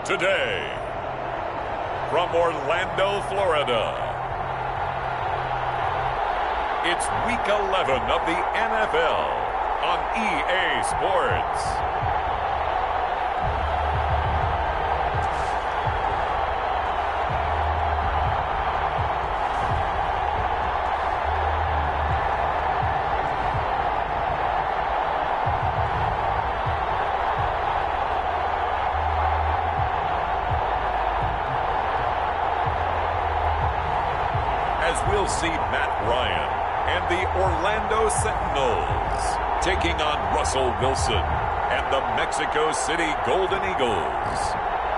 today, from Orlando, Florida, it's Week 11 of the NFL on EA Sports. We'll see Matt Ryan and the Orlando Sentinels taking on Russell Wilson and the Mexico City Golden Eagles.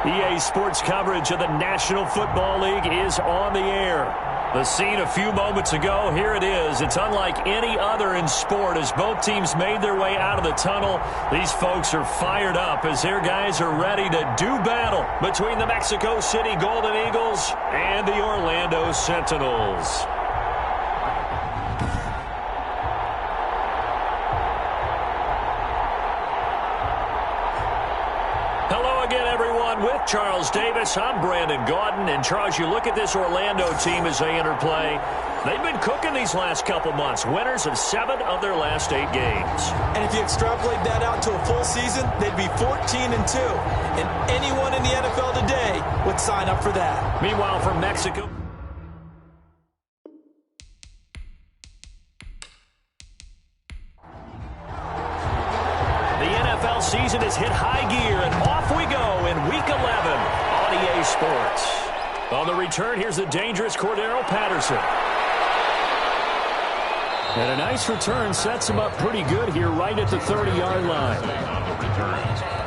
EA Sports coverage of the National Football League is on the air. The scene a few moments ago, here it is. It's unlike any other in sport as both teams made their way out of the tunnel. These folks are fired up as their guys are ready to do battle between the Mexico City Golden Eagles and the Orlando Sentinels. With Charles Davis, I'm Brandon Gaudin. And Charles, you look at this Orlando team as they enter play. They've been cooking these last couple months. Winners of 7 of their last 8 games. And if you extrapolate that out to a full season, they'd be 14-2. And anyone in the NFL today would sign up for that. Meanwhile, from Mexico, the NFL season has hit high gear, and off we go in Week 11 on EA Sports. On the return, here's the dangerous Cordero Patterson. And a nice return sets him up pretty good here right at the 30-yard line.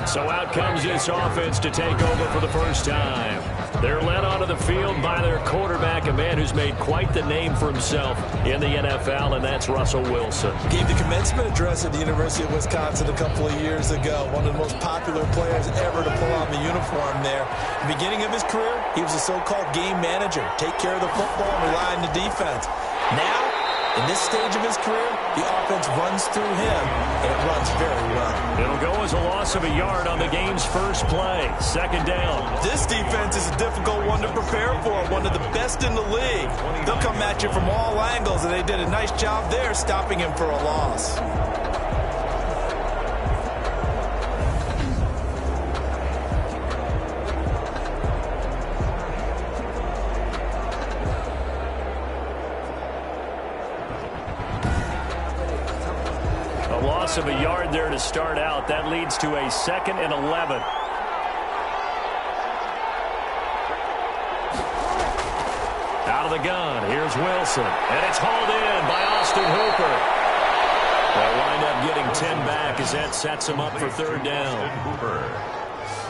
So out comes this offense to take over for the first time. They're led onto the field by their quarterback, a man who's made quite the name for himself in the NFL, and that's Russell Wilson. Gave the commencement address at the University of Wisconsin a couple of years ago. One of the most popular players ever to pull on the uniform there. At the beginning of his career, he was a so-called game manager. Take care of the football and rely on the defense. Now, in this stage of his career, the offense runs through him, and it runs very well. It'll go as a loss of a yard on the game's first play. Second down. This defense is a difficult one to prepare for, one of the best in the league. They'll come at you from all angles, and they did a nice job there stopping him for a loss. Of a yard there to start out. That leads to a 2nd and 11. Out of the gun, here's Wilson. And it's hauled in by Austin Hooper. They'll wind up getting 10 back as that sets him up for 3rd down.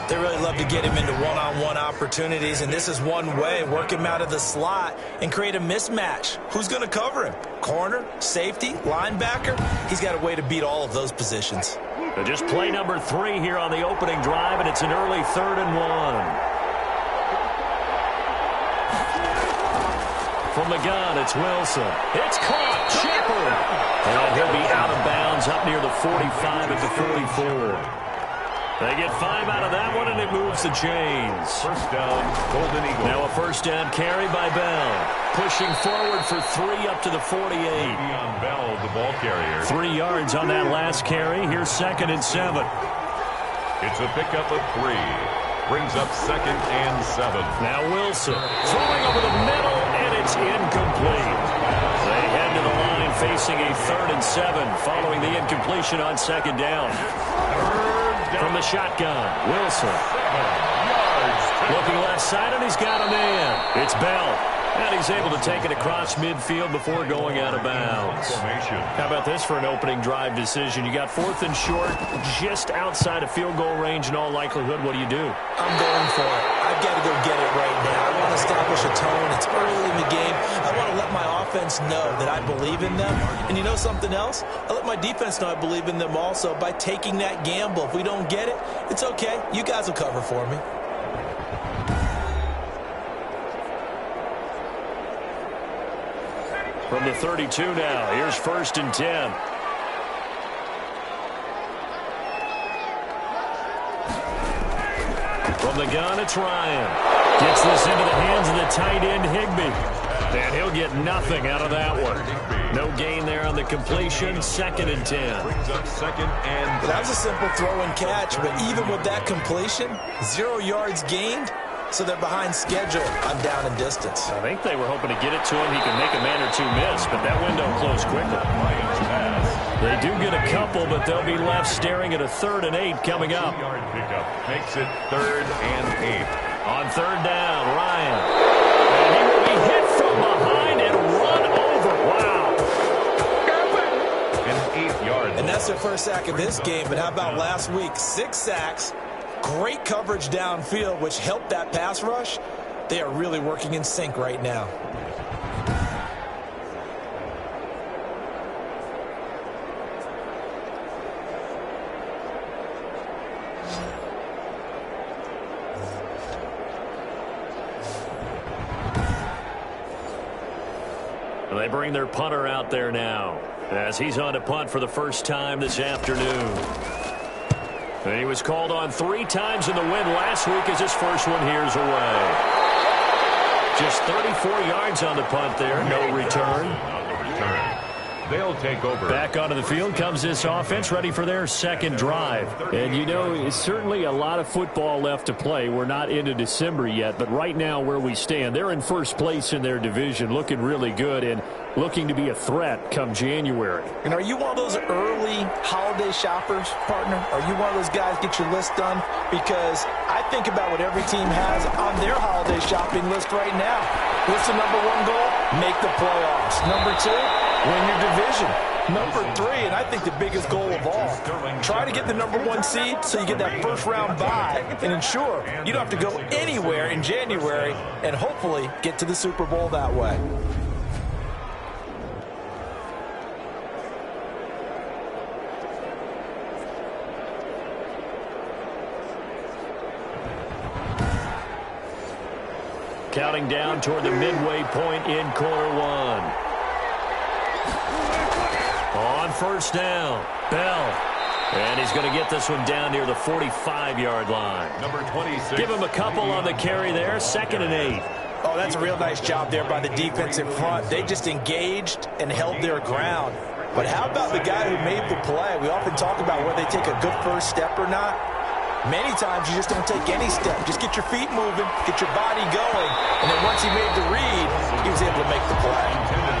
They really love to get him into one-on-one opportunities, and this is one way. Work him out of the slot and create a mismatch. Who's going to cover him? Corner, safety, linebacker? He's got a way to beat all of those positions. Just play number 3 here on the opening drive, and it's an early 3rd and 1. From the gun, it's Wilson. It's caught. Shepard. And he'll be out of bounds up near the 45 at the 44. They get 5 out of that one, and it moves the chains. First down, Golden Eagles. Now a first down carry by Bell. Pushing forward for 3 up to the 48. On Bell, the ball carrier. 3 yards on that last carry. Here's 2nd and 7. It's a pickup of 3. Brings up 2nd and 7. Now Wilson throwing over the middle, and it's incomplete. They head to the line facing a 3rd and 7 following the incompletion on 2nd down. From the shotgun, Wilson. Looking left side, and he's got a man. It's Bell. And he's able to take it across midfield before going out of bounds. How about this for an opening drive decision? You got 4th and short, just outside of field goal range in all likelihood. What do you do? I'm going for it. I've got to go get it right now. I want to establish a tone. It's early in the game. I want to let my offense know that I believe in them. And you know something else? I let my defense know I believe in them also by taking that gamble. If we don't get it, it's okay. You guys will cover for me. From the 32 now, here's 1st and 10. From From the gun, it's Ryan. Gets this into the hands of the tight end, Higbee. And he'll get nothing out of that one. No gain there on the completion. 2nd and 10. Brings up 2nd and 10. That was a simple throw and catch, but even with that completion, 0 yards gained, so they're behind schedule on down and distance. I think they were hoping to get it to him. He could make a man or two miss, but that window closed quickly. They do get a couple, but they'll be left staring at a 3rd and 8 coming up. Yard pickup makes it 3rd and 8. On 3rd down, Ryan. And he will be hit from behind and run over. Wow. An 8-yard. And that's their first sack of this game, but how about last week? 6 sacks, great coverage downfield, which helped that pass rush. They are really working in sync right now. They bring their punter out there now as he's on to punt for the first time this afternoon. And he was called on 3 times in the win last week as his first one here's away. Just 34 yards on the punt there. No return. They'll take over. Back onto the field comes this offense, ready for their 2nd drive. And, you know, it's certainly a lot of football left to play. We're not into December yet, but right now where we stand, they're in first place in their division, looking really good and looking to be a threat come January. And are you one of those early holiday shoppers, partner? Are you one of those guys get your list done? Because I think about what every team has on their holiday shopping list right now. What's the number 1 goal? Make the playoffs. Number 2, win your division. Number 3, and I think the biggest goal of all, try to get the number 1 seed so you get that first-round bye and ensure you don't have to go anywhere in January and hopefully get to the Super Bowl that way. Counting down toward the midway point in quarter 1. On 1st down, Bell. And he's going to get this one down near the 45-yard line. Number 26. Give him a couple on the carry there. 2nd and 8. Oh, that's a real nice job there by the defense in front. They just engaged and held their ground. But how about the guy who made the play? We often talk about whether they take a good first step or not. Many times you just don't take any step. Just get your feet moving, get your body going, and then once he made the read, he was able to make the play.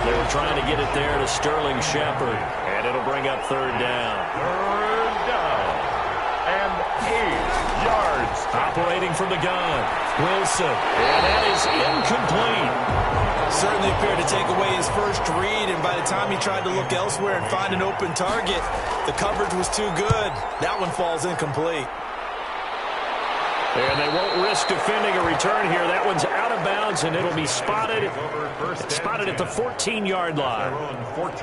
They were trying to get it there to Sterling Shepard, and it'll bring up 3rd down. 3rd down and 8 yards. Operating from the gun, Wilson, and that is incomplete. Certainly appeared to take away his first read, and by the time he tried to look elsewhere and find an open target, the coverage was too good. That one falls incomplete. And they won't risk defending a return here. That one's out of bounds, and it'll be spotted at the 14-yard line.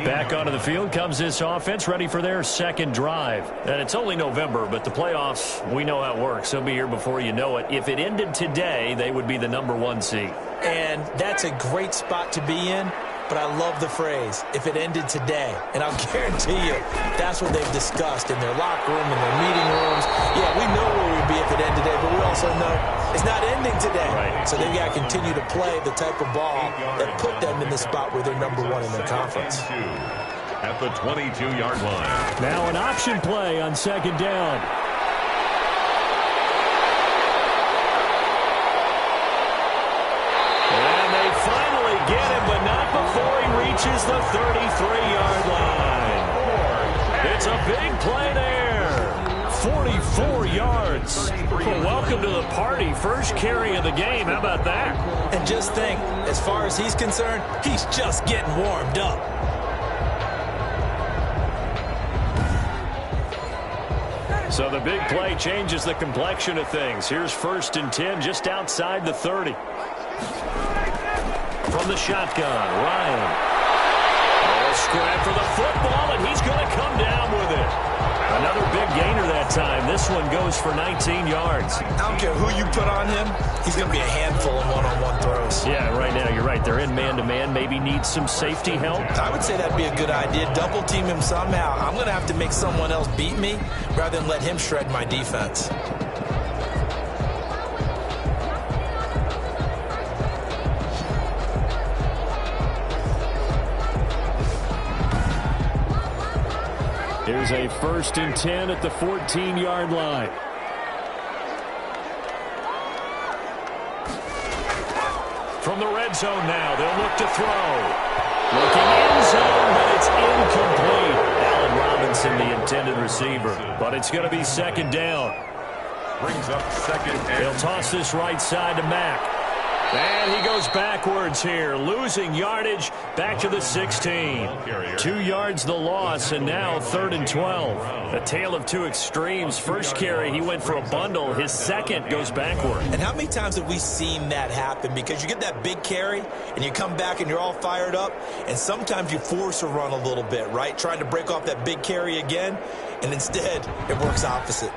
Back onto the field comes this offense, ready for their 2nd drive. And it's only November, but the playoffs, we know how it works. They'll be here before you know it. If it ended today, they would be the number 1 seed. And that's a great spot to be in. But I love the phrase, if it ended today. And I'll guarantee you, that's what they've discussed in their locker room, in their meeting rooms. Yeah, we know where we'd be if it ended today, but we also know it's not ending today. Right. So they've got to continue to play the type of ball that put them in the spot where they're number 1 in their conference. At the 22-yard line. Now an option play on 2nd down. Get him, but not before he reaches the 33-yard line. It's a big play there. 44 yards. Well, welcome to the party. First carry of the game. How about that? And just think, as far as he's concerned, he's just getting warmed up. So the big play changes the complexion of things. Here's 1st and 10 just outside the 30. From the shotgun, Ryan. Oh, scrap for the football, and he's going to come down with it. Another big gainer that time. This one goes for 19 yards. I don't care who you put on him. He's going to be a handful of one-on-one throws. Yeah, right now you're right. They're in man-to-man. Maybe needs some safety help. I would say that'd be a good idea. Double team him somehow. I'm going to have to make someone else beat me rather than let him shred my defense. Here's a 1st and 10 at the 14-yard line. From the red zone now, they'll look to throw. Looking end zone, but it's incomplete. Allen Robinson, the intended receiver. But it's going to be 2nd down. Brings up 2nd and They'll toss this right side to Mack. And he goes backwards here, losing yardage back to the 16. 2 yards the loss, and now 3rd and 12. A tale of two extremes. First carry, he went for a bundle. His second goes backward. And how many times have we seen that happen? Because you get that big carry, and you come back and you're all fired up, and sometimes you force a run a little bit, right? Trying to break off that big carry again, and instead it works opposite.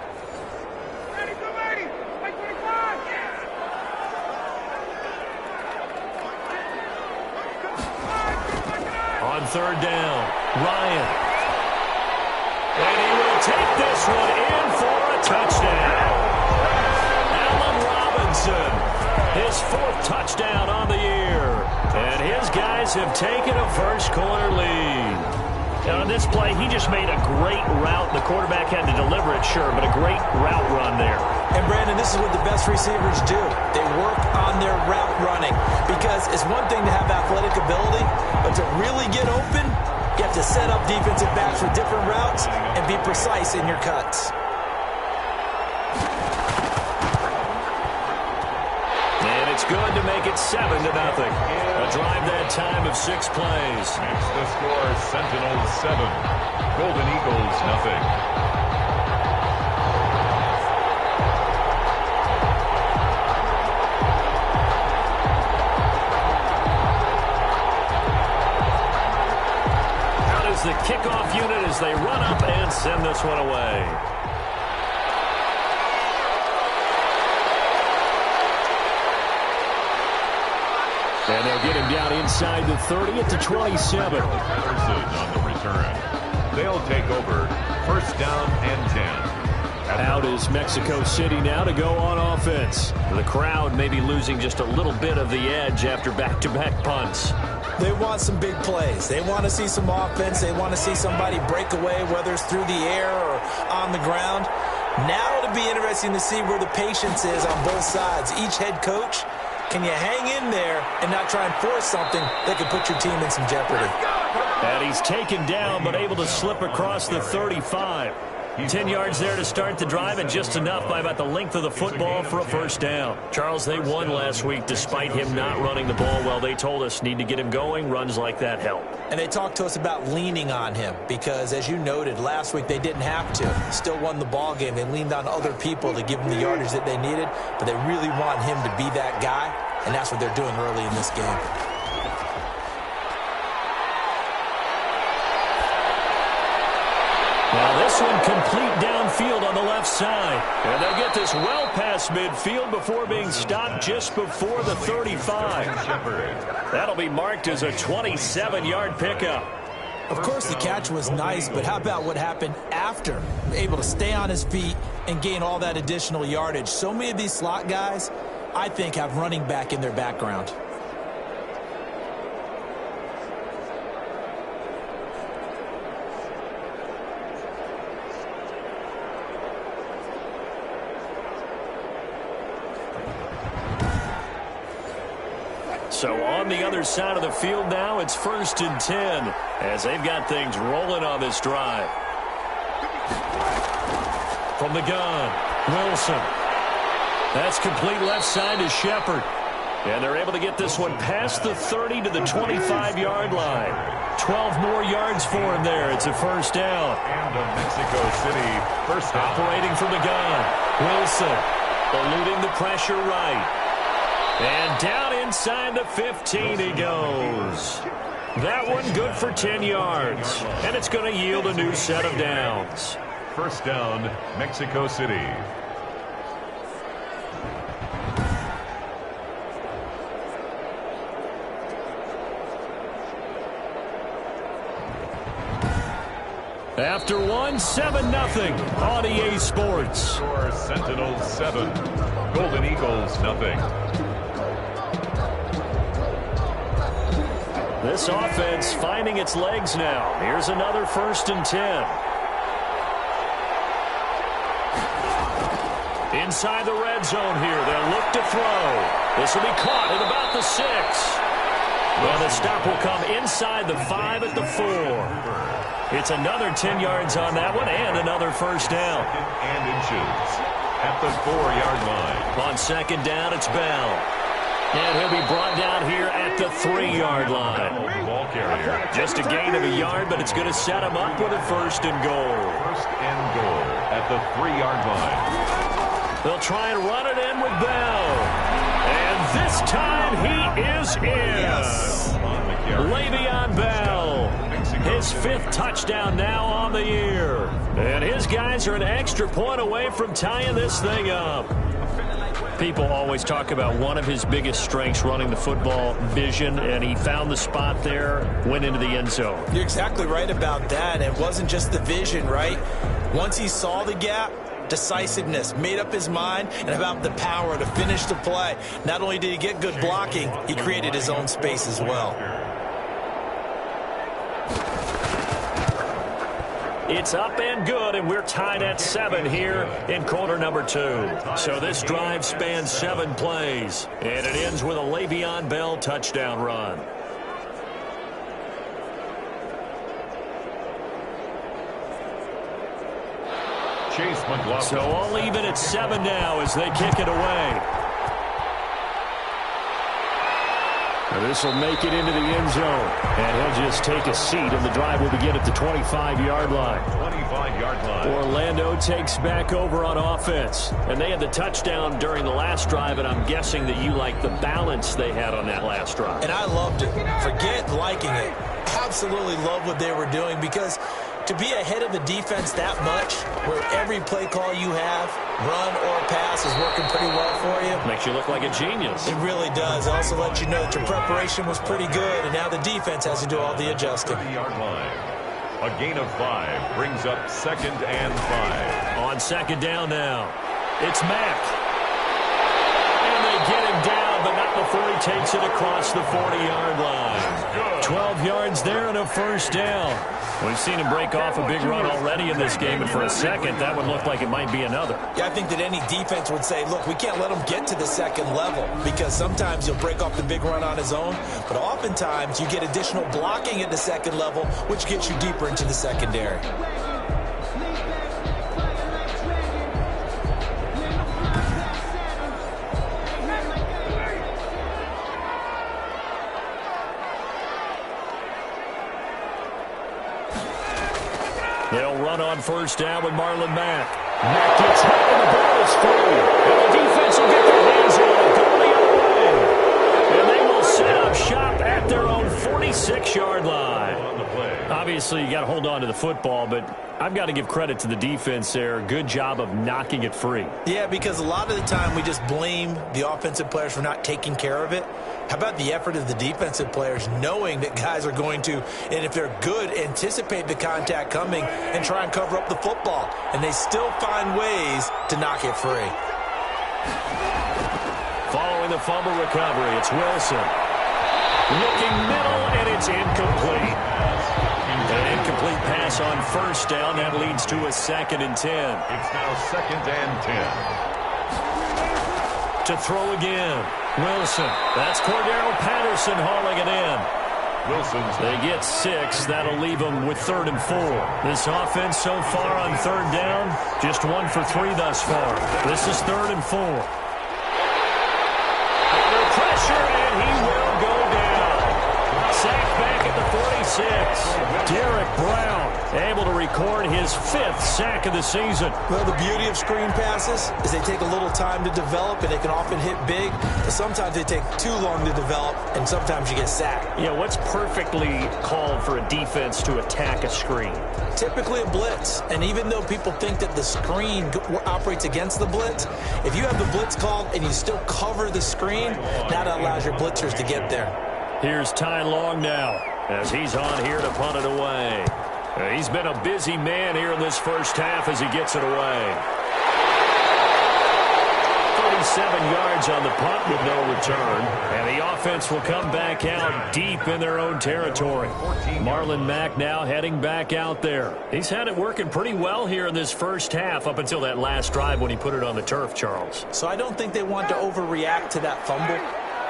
On 3rd down, Ryan. And he will take this one in for a touchdown. Allen Robinson, his 4th touchdown on the year. And his guys have taken a first-quarter lead. Now, on this play, he just made a great route. The quarterback had to deliver it, sure, but a great route run there. And, Brandon, this is what the best receivers do. They work on their route running because it's one thing to have athletic ability, but to really get open, you have to set up defensive backs for different routes and be precise in your cuts. And it's good to make it 7-0. A drive that time of 6 plays. makes the score Sentinels 7, Golden Eagles nothing. Out is the kickoff unit as they run up and send this one away. And they'll get him down inside the 30 at the 27. On the return. They'll take over 1st down and 10. Out is Mexico City now to go on offense. The crowd may be losing just a little bit of the edge after back-to-back punts. They want some big plays. They want to see some offense. They want to see somebody break away, whether it's through the air or on the ground. Now it'll be interesting to see where the patience is on both sides. Each head coach, can you hang in there and not try and force something that could put your team in some jeopardy? And he's taken down but able to slip across the 35. 10 yards there to start the drive, and just enough by about the length of the football for a 1st down. Charles, they won last week despite him not running the ball well. They told us need to get him going. Runs like that help. And they talked to us about leaning on him because, as you noted, last week they didn't have to. Still won the ball game. They leaned on other people to give them the yardage that they needed, but they really want him to be that guy, and that's what they're doing early in this game. Now this one complete downfield on the left side. And they'll get this well past midfield before being stopped just before the 35. That'll be marked as a 27-yard pickup. Of course, the catch was nice, but how about what happened after? Able to stay on his feet and gain all that additional yardage. So many of these slot guys, I think, have running back in their background. So on the other side of the field now, it's 1st and 10 as they've got things rolling on this drive. From the gun, Wilson. That's complete left side to Shepard. And they're able to get this one past the 30 to the 25-yard line. 12 more yards for him there. It's a 1st down. And a Mexico City 1st down. Operating from the gun, Wilson. Eluding the pressure right. And down inside the 15 he goes. That one good for 10 yards. And it's going to yield a new set of downs. 1st down, Mexico City. After one, 7-0 on EA Sports. Score Sentinels 7, Golden Eagles nothing. This offense finding its legs now. Here's another 1st and 10. Inside the red zone here. They'll look to throw. This will be caught at about the 6. Well, the stop will come inside the 5 at the 4. It's another 10 yards on that one and another first down. And inches at the 4-yard line. On second down, it's Bell. And he'll be brought down here at the 3-yard line. Ball carrier. Just a gain of a yard, but it's going to set him up with a first and goal. First and goal at the 3-yard line. They'll try and run it in with Bell. And this time he is in. Yes. Le'Veon Bell. His 5th touchdown now on the year. And his guys are an extra point away from tying this thing up. People always talk about one of his biggest strengths running the football, vision, and he found the spot there, went into the end zone. You're exactly right about that. It wasn't just the vision, right? Once he saw the gap, decisiveness, made up his mind, and about the power to finish the play. Not only did he get good blocking, he created his own space as well. It's up and good, and we're tied at 7 here in quarter number 2. So this drive spans 7 plays, and it ends with a Le'Veon Bell touchdown run. Chase McLaughlin. So all even at 7 now as they kick it away. This will make it into the end zone. And he'll just take a seat, and the drive will begin at the 25-yard line. 25-yard line. Orlando takes back over on offense. And they had the touchdown during the last drive, and I'm guessing that you like the balance they had on that last drive. And I loved it. Forget liking it. Absolutely love what they were doing, because to be ahead of the defense that much, where every play call you have, run or pass, is working pretty well for you. Makes you look like a genius. It really does. It also lets you know that your preparation was pretty good, and now the defense has to do all the adjusting. 30-yard line. A gain of 5 brings up 2nd and 5. On second down now, it's Mack. And they get him down, but not before he takes it across the 40-yard line. 12 yards there and a first down. We've seen him break off a big run already in this game, and for a second, that would look like it might be another. Yeah, I think that any defense would say, look, we can't let him get to the second level, because sometimes he'll break off the big run on his own, but oftentimes you get additional blocking at the second level, which gets you deeper into the secondary. They'll run on first down with Marlon Mack. Mack gets hit and the ball is free. And the defense will get their hands on it. Go the other way. And they will set up shop at their own 46-yard line. Obviously, you got to hold on to the football, but I've got to give credit to the defense there. Good job of knocking it free. Yeah, because a lot of the time we just blame the offensive players for not taking care of it. How about the effort of the defensive players knowing that guys are going to, and if they're good, anticipate the contact coming and try and cover up the football. And they still find ways to knock it free. Following the fumble recovery, it's Wilson. Looking middle, and it's incomplete. An incomplete pass on first down. That leads to a 2nd and 10. It's now 2nd and 10. To throw again. Wilson. That's Cordero Patterson hauling it in. They get 6. That'll leave them with 3rd and 4. This offense so far on 3rd down, just 1 for 3 thus far. This is 3rd and 4. Under pressure, and he will go down. Sacked back at the 46. Derek Brown able to record his 5th sack of the season. Well, the beauty of screen passes is they take a little time to develop, and they can often hit big, but sometimes they take too long to develop, and sometimes you get sacked. Yeah, what's perfectly called for a defense to attack a screen? Typically a blitz, and even though people think that the screen operates against the blitz, if you have the blitz called and you still cover the screen, that allows your blitzers to get there. Here's Ty Long now, as he's on here to punt it away. He's been a busy man here in this first half as he gets it away. 7 yards on the punt with no return. And the offense will come back out deep in their own territory. Marlon Mack now heading back out there. He's had it working pretty well here in this first half up until that last drive when he put it on the turf, Charles. So I don't think they want to overreact to that fumble,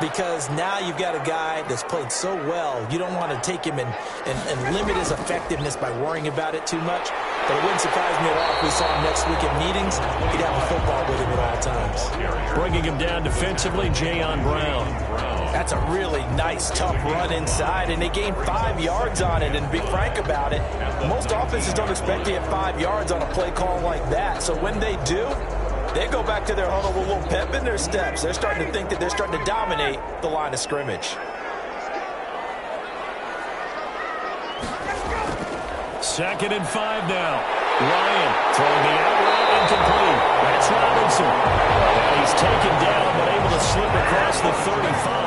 because now you've got a guy that's played so well. You don't want to take him and limit his effectiveness by worrying about it too much. But it wouldn't surprise me at all if we saw him next week in meetings. He'd have a football with him at all times. Bringing him down defensively, Jayon Brown. That's a really nice, tough run inside, and they gained 5 yards on it. And to be frank about it, most offenses don't expect to get 5 yards on a play call like that. So when they do, they go back to their huddle with a little pep in their steps. They're starting to think that they're starting to dominate the line of scrimmage. Second and 5 now. Ryan throwing the out route incomplete. That's Robinson. And he's taken down but able to slip across the 35.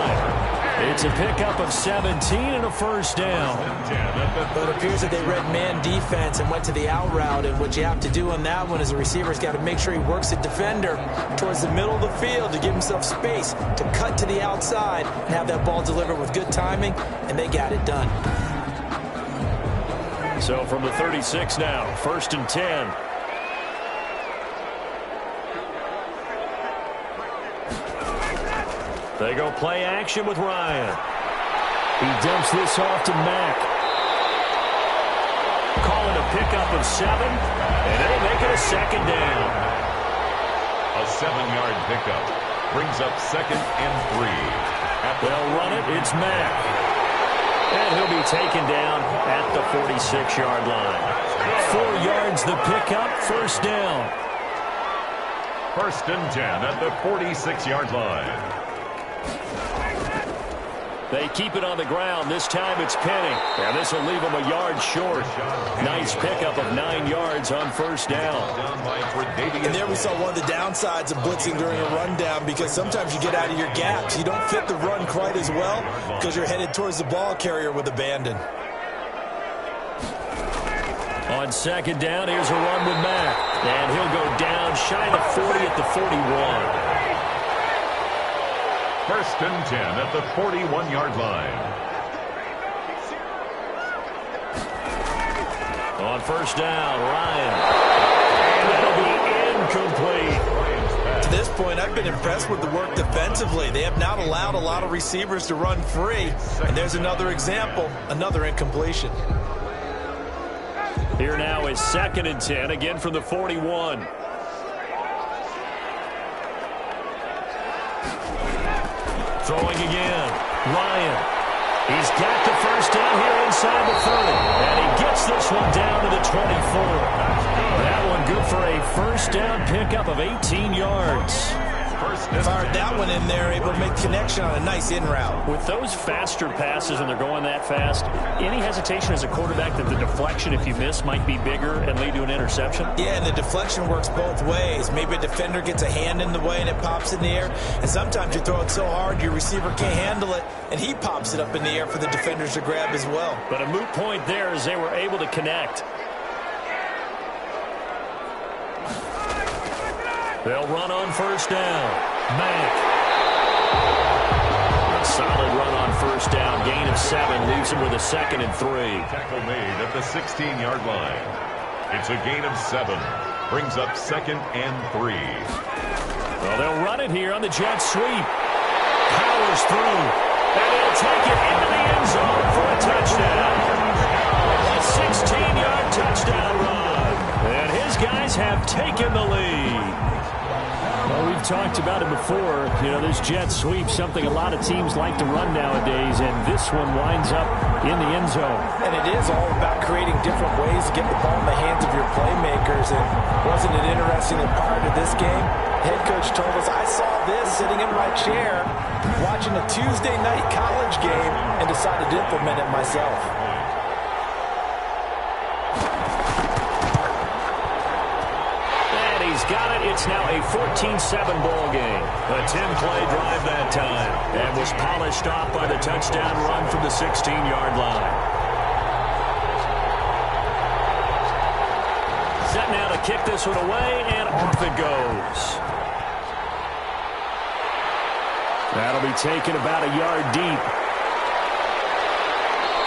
It's a pickup of 17 and a first down. But it appears that they read man defense and went to the out route. And what you have to do on that one is the receiver's got to make sure he works the defender towards the middle of the field to give himself space to cut to the outside and have that ball delivered with good timing, and they got it done. So from the 36 now, first and 10. They go play action with Ryan. He dumps this off to Mack. Calling a pickup of 7, and it'll make it a second down. A 7-yard pickup brings up second and 3. They'll run it. It's Mack. And he'll be taken down at the 46-yard line. 4 yards the pickup, first down. First and 10 at the 46-yard line. They keep it on the ground. This time it's Penny. And this will leave them a yard short. Nice pickup of 9 yards on first down. And there we saw one of the downsides of blitzing during a rundown, because sometimes you get out of your gaps. You don't fit the run quite as well because you're headed towards the ball carrier with abandon. On second down, here's a run with Mack. And he'll go down shy of 40 at the 41. First and 10 at the 41-yard line. On first down, Ryan. And that'll be incomplete. To this point, I've been impressed with the work defensively. They have not allowed a lot of receivers to run free. And there's another example, another incompletion. Here now is second and 10, again from the 41. Throwing again. Ryan. He's got the first down here inside the 30. And he gets this one down to the 24. That one good for a first down pickup of 18 yards. Fired that one in there, able to make connection on a nice in route. With those faster passes and they're going that fast, any hesitation as a quarterback that the deflection, if you miss, might be bigger and lead to an interception? Yeah, and the deflection works both ways. Maybe a defender gets a hand in the way and it pops in the air. And sometimes you throw it so hard your receiver can't handle it, and he pops it up in the air for the defenders to grab as well. But a moot point there as they were able to connect. They'll run on first down. Mack. A solid run on first down. Gain of 7 leaves him with a second and 3. Tackle made at the 16-yard line. It's a gain of 7. Brings up second and 3. Well, they'll run it here on the jet sweep. Powers through. And they'll take it into the end zone for a touchdown. A 16-yard touchdown run. And his guys have taken the lead. Well, we've talked about it before. You know, this jet sweep, something a lot of teams like to run nowadays, and this one winds up in the end zone. And it is all about creating different ways to get the ball in the hands of your playmakers. And wasn't it interesting that prior to this game, head coach told us, I saw this sitting in my chair watching a Tuesday night college game and decided to implement it myself. Got it. It's now a 14-7 ball game. A 10-play drive that time. And was polished off by the touchdown run from the 16-yard line. Set now to kick this one away, and off it goes. That'll be taken about a yard deep.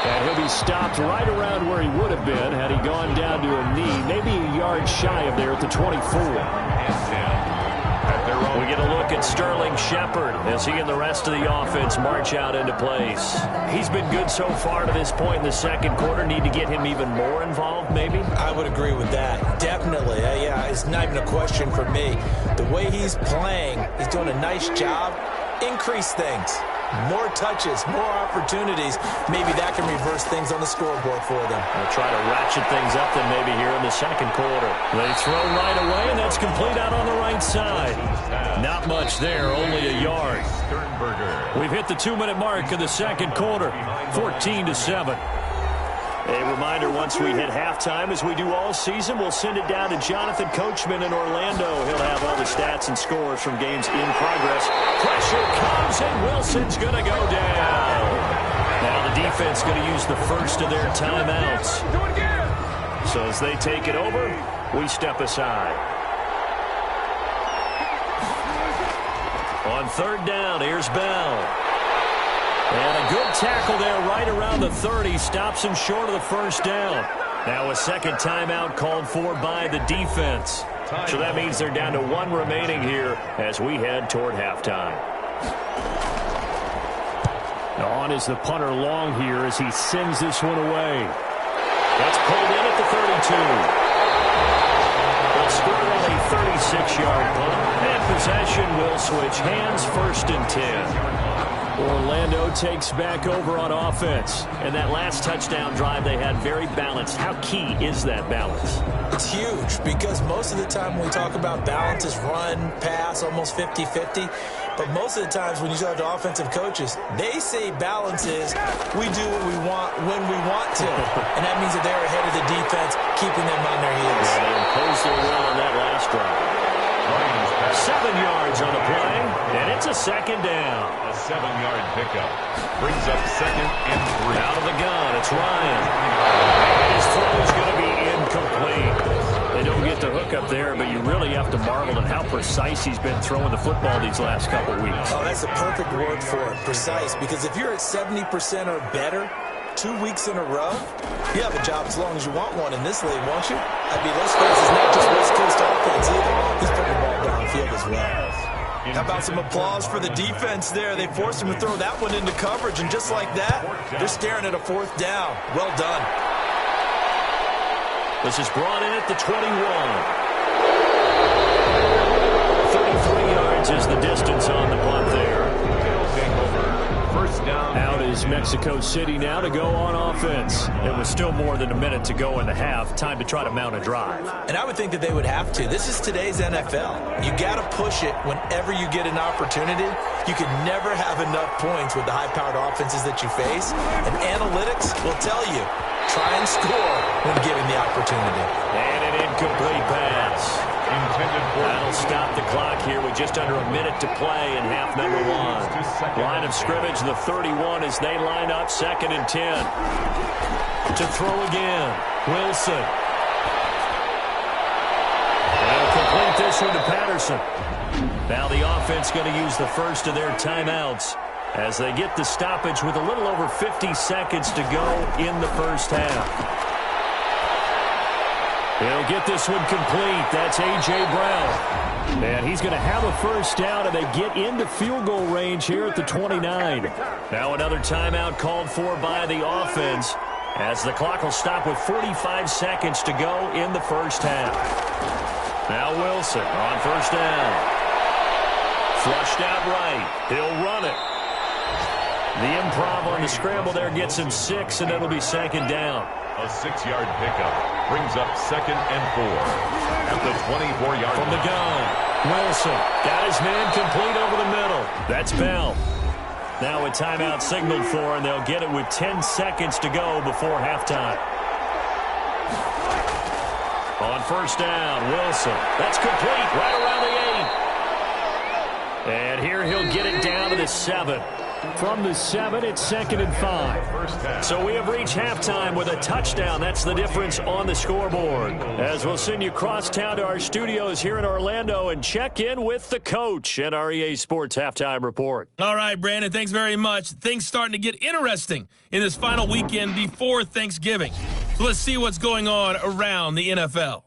And he'll be stopped right around where he would have been had he gone down to a knee, maybe a yard shy of there at the 24. We get a look at Sterling Shepard as he and the rest of the offense march out into place. He's been good so far to this point in the second quarter. Need to get him even more involved, maybe? I would agree with that. Definitely. Yeah, it's not even a question for me. The way he's playing, he's doing a nice job. Increase things. More touches, more opportunities. Maybe that can reverse things on the scoreboard for them. They'll try to ratchet things up then maybe here in the second quarter. They throw right away, and that's complete out on the right side. Not much there, only a yard. We've hit the 2-minute mark in the second quarter, 14-7. A reminder, once we hit halftime, as we do all season, we'll send it down to Jonathan Coachman in Orlando. He'll have all the stats and scores from games in progress. Pressure comes, and Wilson's going to go down. Now the defense going to use the first of their timeouts. So as they take it over, we step aside. On third down, here's Bell. And a good tackle there right around the 30. Stops him short of the first down. Now a second timeout called for by the defense. So that means they're down to one remaining here as we head toward halftime. On is the punter long here as he sends this one away. That's pulled in at the 32. They'll score on a 36-yard punt. And possession will switch hands, 1st and 10. Orlando takes back over on offense. And that last touchdown drive they had very balanced. How key is that balance? It's huge because most of the time when we talk about balance is run, pass, almost 50-50. But most of the times when you talk to offensive coaches, they say balance is we do what we want when we want to. And that means that they're ahead of the defense, keeping them on their heels. Yeah, they imposed their will on that last drive. 7 yards on the play, and it's a second down. A 7-yard pickup brings up 2nd and 3. Out of the gun, it's Ryan. His throw is going to be incomplete. They don't get the hook up there, but you really have to marvel at how precise he's been throwing the football these last couple weeks. Oh, that's the perfect word for it, precise, because if you're at 70% or better 2 weeks in a row, you have a job as long as you want one in this league, won't you? I mean, let's face it, it's not just West Coast offense either. He's putting the ball downfield as well. How about some applause for the defense there? They forced him to throw that one into coverage, and just like that, they're staring at a 4th down. Well done. This is brought in at the 21. 33 yards is the distance on the punt there. First down. Out is Mexico City now to go on offense. It was still more than a minute to go in the half. Time to try to mount a drive. And I would think that they would have to. This is today's NFL. You got to push it whenever you get an opportunity. You can never have enough points with the high-powered offenses that you face. And analytics will tell you, try and score when given the opportunity. And an incomplete pass. That'll stop the clock here with just under a minute to play in half number 1. Line of scrimmage, the 31 as they line up 2nd and 10. To throw again, Wilson. They'll complete this one to Patterson. Now the offense going to use the first of their timeouts as they get the stoppage with a little over 50 seconds to go in the first half. They'll get this one complete. That's A.J. Brown. And he's going to have a first down, and they get into field goal range here at the 29. Now another timeout called for by the offense as the clock will stop with 45 seconds to go in the first half. Now Wilson on first down. Flushed out right. He'll run it. The improv on the scramble there gets him 6, and it'll be 2nd down. A 6-yard pickup brings up 2nd and 4 at the 24-yard from the gun. Wilson got his man complete over the middle. That's Bell. Now a timeout signaled for, and they'll get it with 10 seconds to go before halftime. On first down, Wilson. That's complete right around the 8. And here he'll get it down to the 7. From the 7, it's 2nd and 5. So we have reached halftime with a touchdown. That's the difference on the scoreboard. As we'll send you crosstown to our studios here in Orlando and check in with the coach at our EA Sports Halftime Report. All right, Brandon, thanks very much. Things starting to get interesting in this final weekend before Thanksgiving. So let's see what's going on around the NFL.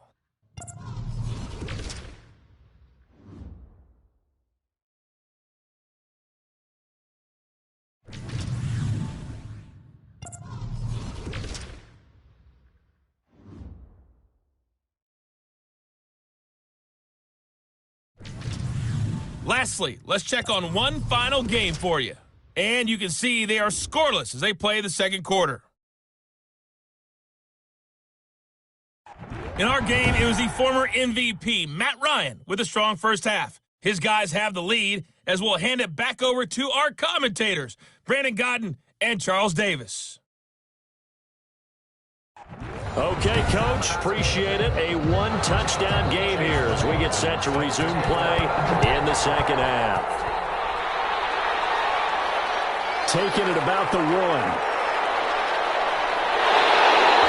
Lastly, let's check on one final game for you. And you can see they are scoreless as they play the second quarter. In our game, it was the former MVP, Matt Ryan, with a strong first half. His guys have the lead as we'll hand it back over to our commentators, Brandon Godden and Charles Davis. Okay, Coach, appreciate it. A one-touchdown game here as we get set to resume play in the second half. Taking it about the 1.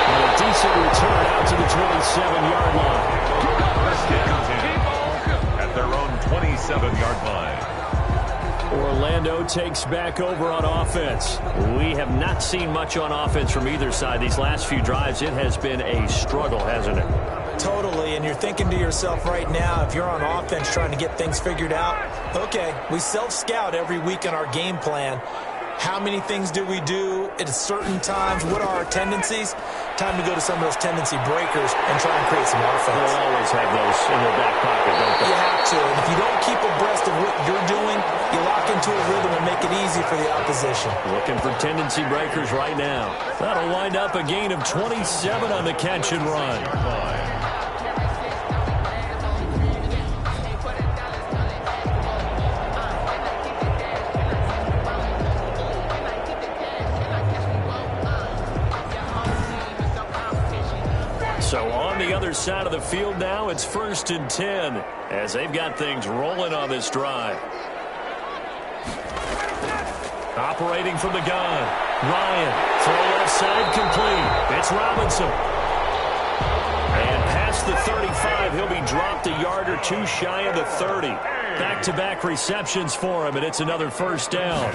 And a decent return out to the 27-yard line. At their own 27-yard line. Orlando takes back over on offense. We have not seen much on offense from either side. These last few drives, it has been a struggle, hasn't it? Totally, and you're thinking to yourself right now, if you're on offense trying to get things figured out, okay, we self-scout every week in our game plan. How many things do we do at certain times? What are our tendencies? Time to go to some of those tendency breakers and try and create some offense. They'll always have those in their back pocket, don't they? You have to. And if you don't keep abreast of what you're doing, you lock into a rhythm and make it easy for the opposition. Looking for tendency breakers right now. That'll wind up a gain of 27 on the catch and run. So on the other side of the field now, it's 1st and 10 as they've got things rolling on this drive. Operating from the gun. Ryan, throw left side complete. It's Robinson. And past the 35, he'll be dropped a yard or two shy of the 30. Back-to-back receptions for him, and it's another first down.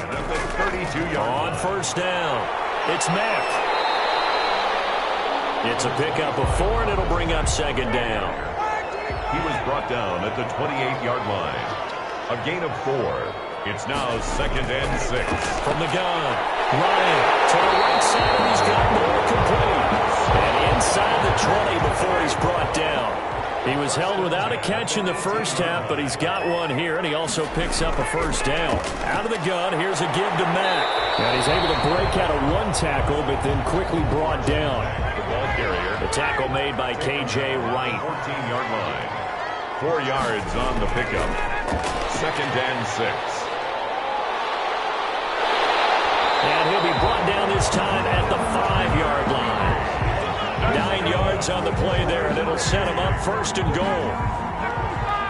On first down, it's Mack. It's a pickup of 4, and it'll bring up second down. He was brought down at the 28-yard line. A gain of 4. It's now 2nd and 6. From the gun, Ryan to the right side, and he's got more complete. And inside the 20 before he's brought down. He was held without a catch in the first half, but he's got one here, and he also picks up a first down. Out of the gun, here's a give to Mack. And he's able to break out of one tackle, but then quickly brought down. The ball carrier. The tackle made by K.J. Wright. 14-yard line. 4 yards on the pickup. 2nd and 6. And he'll be brought down this time at the 5-yard line. 9 yards on the play there, and it'll set him up 1st and goal.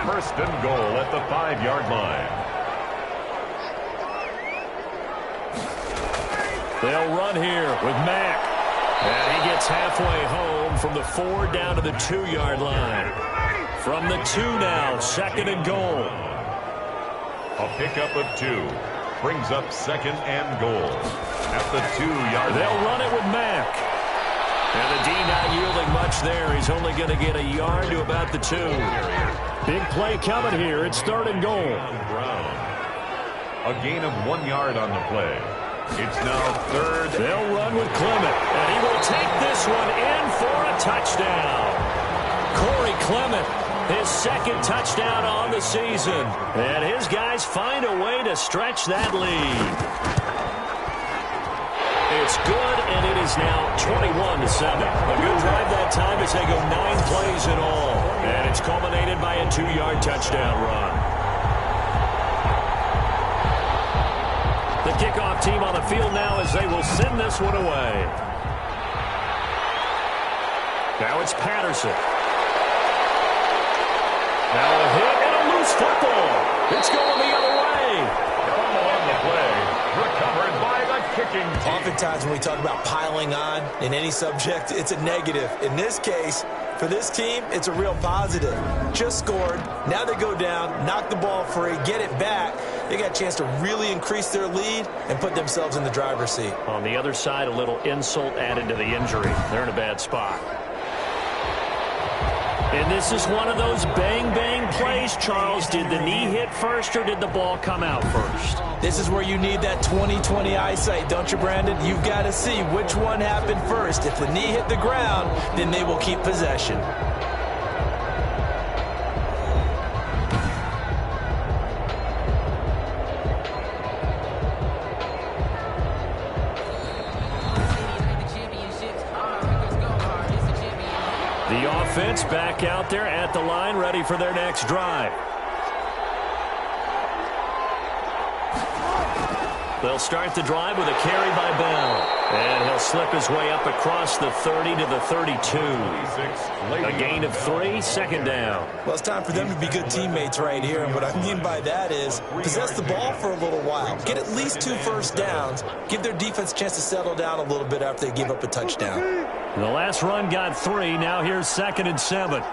1st and goal at the 5-yard line. They'll run here with Mack. And he gets halfway home from the 4 down to the 2-yard line. From the 2 now, 2nd and goal. A pickup of 2. Brings up 2nd and goal. At the 2-yard line. They'll run it with Mack. And the D not yielding much there. He's only going to get a yard to about the 2. Big play coming here. It's 3rd and goal. Brown. A gain of 1 yard on the play. It's now 3rd. They'll run with Clement. And he will take this one in for a touchdown. Corey Clement, his 2nd touchdown on the season. And his guys find a way to stretch that lead. It's good, and it is now 21-7. A good drive that time as they go 9 plays in all. And it's culminated by a 2-yard touchdown run. The kickoff team on the field now as they will send this one away. Now it's Patterson. Now a hit and a loose football. It's going the other way. On the play, times when we talk about piling on in any subject, it's a negative. In this case, for this team, it's a real positive. Just scored. Now they go down, knock the ball free, get it back. They got a chance to really increase their lead and put themselves in the driver's seat. On the other side, a little insult added to the injury. They're in a bad spot. And this is one of those bang-bang plays, Charles. Did the knee hit first or did the ball come out first? This is where you need that 20/20 eyesight, don't you, Brandon? You've got to see which one happened first. If the knee hit the ground, then they will keep possession. The offense back out there at the line, ready for their next drive. They'll start the drive with a carry by Bell. And he'll slip his way up across the 30 to the 32. A gain of 3, second down. Well, it's time for them to be good teammates right here. And what I mean by that is possess the ball for a little while. Get at least 2 first downs. Give their defense a chance to settle down a little bit after they give up a touchdown. The last run got 3. Now here's 2nd and 7.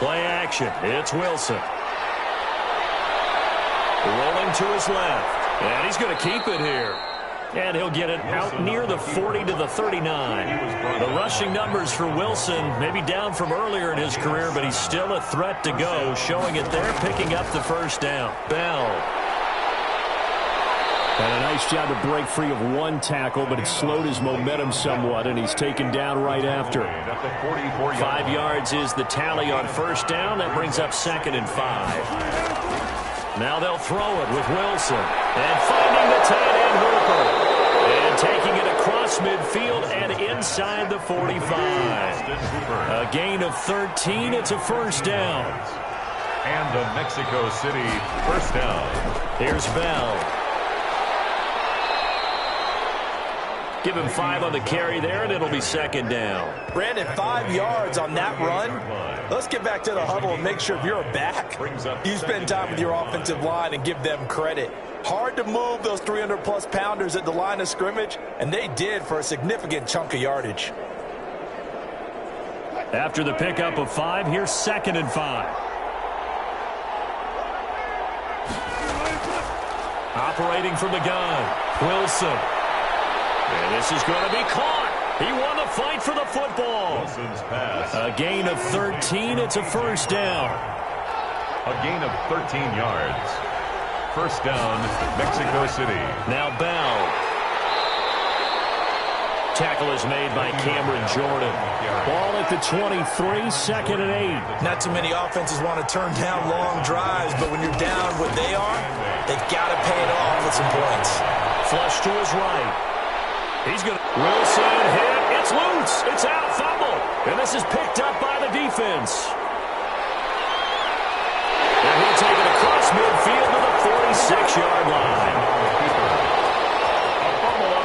Play action. It's Wilson. Rolling to his left. And he's going to keep it here. And he'll get it out near the 40 to the 39. The rushing numbers for Wilson maybe down from earlier in his career, but he's still a threat to go, showing it there, picking up the first down. Bell. And a nice job to break free of one tackle, but it slowed his momentum somewhat, and he's taken down right after. 5 yards is the tally on first down. That brings up 2nd and 5. Now they'll throw it with Wilson. And finding the tight end Hooper. And taking it across midfield and inside the 45. A gain of 13. It's a first down. And the Mexico City first down. Here's Bell. Give him 5 on the carry there, and it'll be 2nd down. Brandon, 5 yards on that run. Let's get back to the huddle and make sure if you're a back, you spend time with your offensive line and give them credit. Hard to move those 300-plus pounders at the line of scrimmage, and they did for a significant chunk of yardage. After the pickup of 5, here's 2nd and 5. Operating from the gun, Wilson. And this is going to be caught. He won the fight for the football. Wilson's pass. A gain of 13. It's a first down. A gain of 13 yards. First down, Mexico City. Now Bell. Tackle is made by Cameron Jordan. Ball at the 23, 2nd and 8. Not too many offenses want to turn down long drives, but when you're down what they are, they've got to pay it off with some points. Flush to his right. He's going to... Wilson hit. It's loose. It's out. Fumble. And this is picked up by the defense. And he'll take it across midfield to the 46-yard line.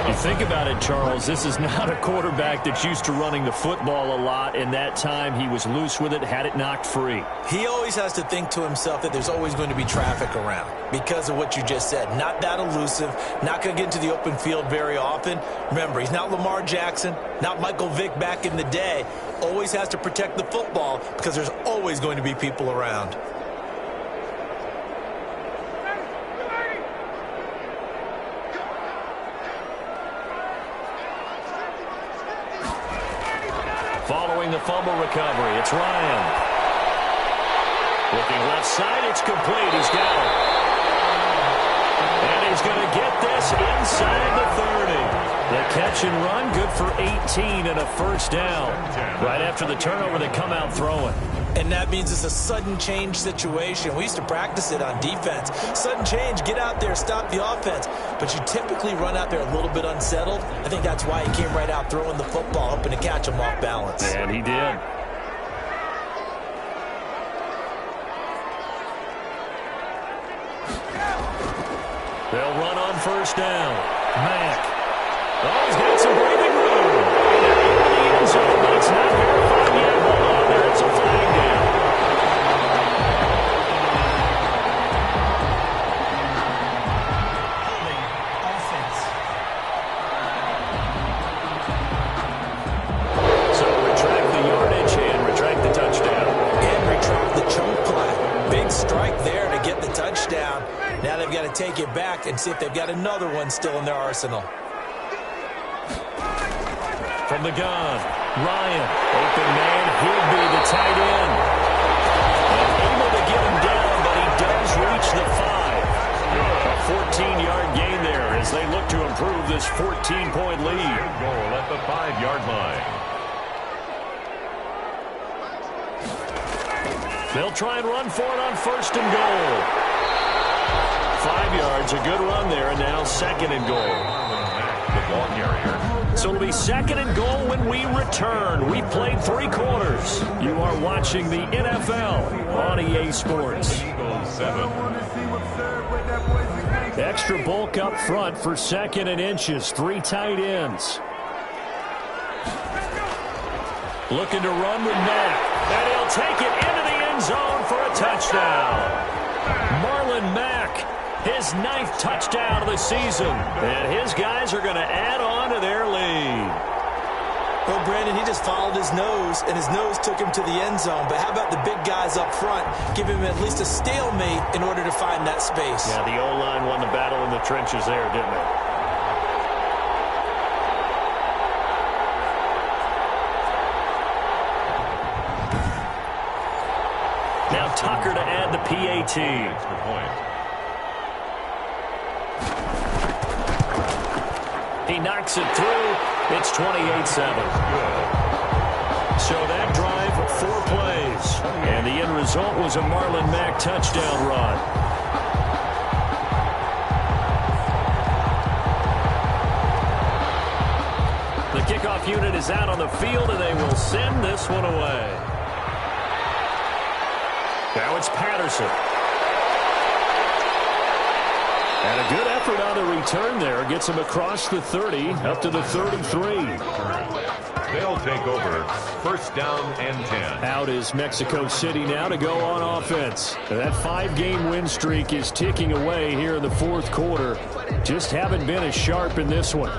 You think about it, Charles, this is not a quarterback that's used to running the football a lot, and that time he was loose with it, had it knocked free. He always has to think to himself that there's always going to be traffic around because of what you just said. Not that elusive, not going to get into the open field very often. Remember, he's not Lamar Jackson, not Michael Vick back in the day. Always has to protect the football because there's always going to be people around. Following the fumble recovery, it's Ryan. Looking left side, it's complete. He's got it. And he's going to get this inside the 30. The catch and run, good for 18 and a first down. Right after the turnover, they come out throwing. And that means it's a sudden change situation. We used to practice it on defense. Sudden change, get out there, stop the offense. But you typically run out there a little bit unsettled. I think that's why he came right out throwing the football, hoping to catch him off balance. And he did. They'll run on first down. Mack. Oh, he's got some breathing room. Into the end zone, but it's not verified yet. Hold on there. It's a flag down. Now they've got to take it back and see if they've got another one still in their arsenal. From the gun, Ryan, open man, he'll be the tight end. And able to get him down, but he does reach the 5. A 14-yard gain there as they look to improve this 14-point lead. Goal at the 5-yard line. They'll try and run for it on 1st and goal. 5 yards, a good run there, and now 2nd and goal. The ball carrier. So it'll be 2nd and goal when we return. We played 3 quarters. You are watching the NFL on EA Sports. Eagles 7. Extra bulk up front for 2nd and inches. 3 tight ends. Looking to run with Matt. And he'll take it into the end zone for a touchdown. Marlon Mack, his 9th touchdown of the season. And his guys are going to add on to their lead. Well, Brandon, he just followed his nose, and his nose took him to the end zone. But how about the big guys up front? Give him at least a stalemate in order to find that space. Yeah, the O-line won the battle in the trenches there, didn't they? Now Tucker to add the PAT. Extra point. He knocks it through. It's 28-7. So that drive, 4 plays. And the end result was a Marlon Mack touchdown run. The kickoff unit is out on the field, and they will send this one away. Now it's Patterson. And a good effort on the return there. Gets him across the 30, up to the 33. They'll take over. 1st down and 10. Out is Mexico City now to go on offense. That 5-game win streak is ticking away here in the 4th quarter. Just haven't been as sharp in this one.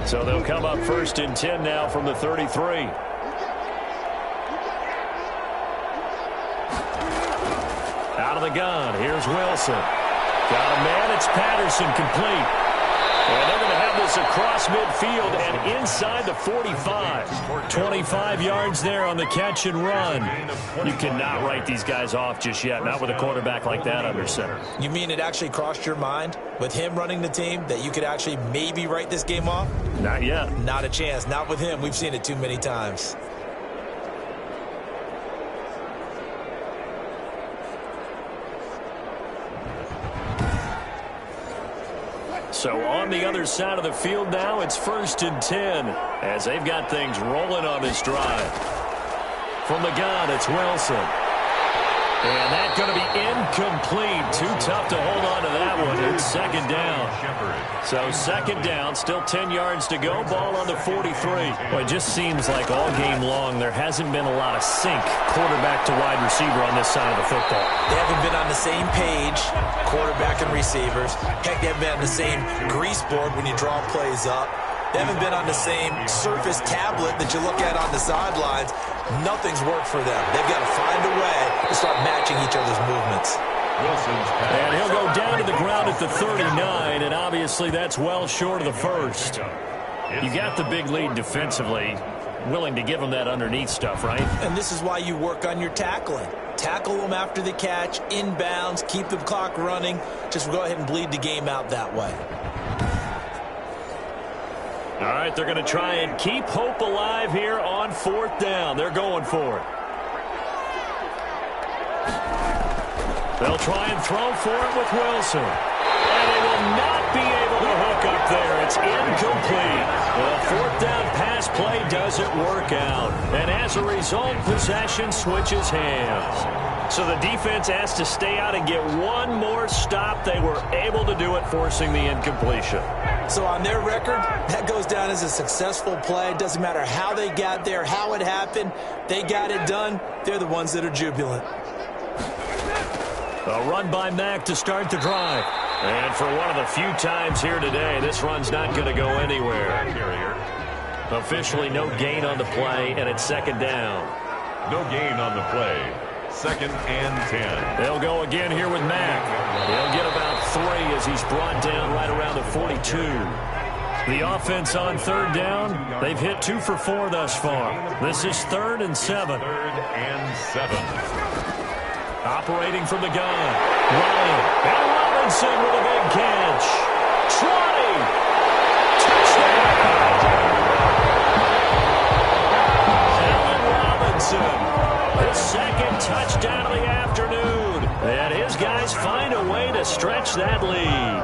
So they'll come up 1st and 10 now from the 33. Out of the gun, here's Wilson. Got a man, it's Patterson, complete. And they're going to have this across midfield and inside the 45. 25 yards there on the catch and run. You cannot write these guys off just yet, not with a quarterback like that under center. You mean it actually crossed your mind with him running the team that you could actually maybe write this game off? Not yet. Not a chance. Not with him. We've seen it too many times. So on the other side of the field now, it's 1st and 10 as they've got things rolling on this drive. From the gun, it's Wilson. And that's going to be incomplete. Too tough to hold on to that one. It's 2nd down. So 2nd down, still 10 yards to go. Ball on the 43. Well, it just seems like all game long there hasn't been a lot of sync quarterback to wide receiver on this side of the football. They haven't been on the same page, quarterback and receivers. Heck, they haven't been on the same grease board when you draw plays up. They haven't been on the same Surface tablet that you look at on the sidelines. Nothing's worked for them. They've got to find a way to start matching each other's movements. And he'll go down to the ground at the 39, and obviously that's well short of the 1st. You got the big lead defensively, willing to give them that underneath stuff, right? And this is why you work on your tackling. Tackle them after the catch, inbounds, keep the clock running. Just go ahead and bleed the game out that way. All right, they're going to try and keep hope alive here on 4th down. They're going for it. They'll try and throw for it with Wilson. And they will not be able to hook up there. It's incomplete. The 4th down pass play doesn't work out. And as a result, possession switches hands. So the defense has to stay out and get one more stop. They were able to do it, forcing the incompletion. So on their record, that goes down as a successful play. It doesn't matter how they got there, how it happened. They got it done. They're the ones that are jubilant. A run by Mack to start the drive. And for one of the few times here today, this run's not going to go anywhere. Officially no gain on the play, and it's 2nd down. No gain on the play. 2nd and 10. They'll go again here with Mack. He'll get about 3 as he's brought down right around the 42. The offense on 3rd down, they've hit 2 for 4 thus far. This is 3rd and 7. 3rd and 7. Operating from the gun, Ryan. And Robinson with a big catch. 20. Touchdown. Allen Robinson. His 2nd touchdown of the afternoon. And his guys find a way to stretch that lead.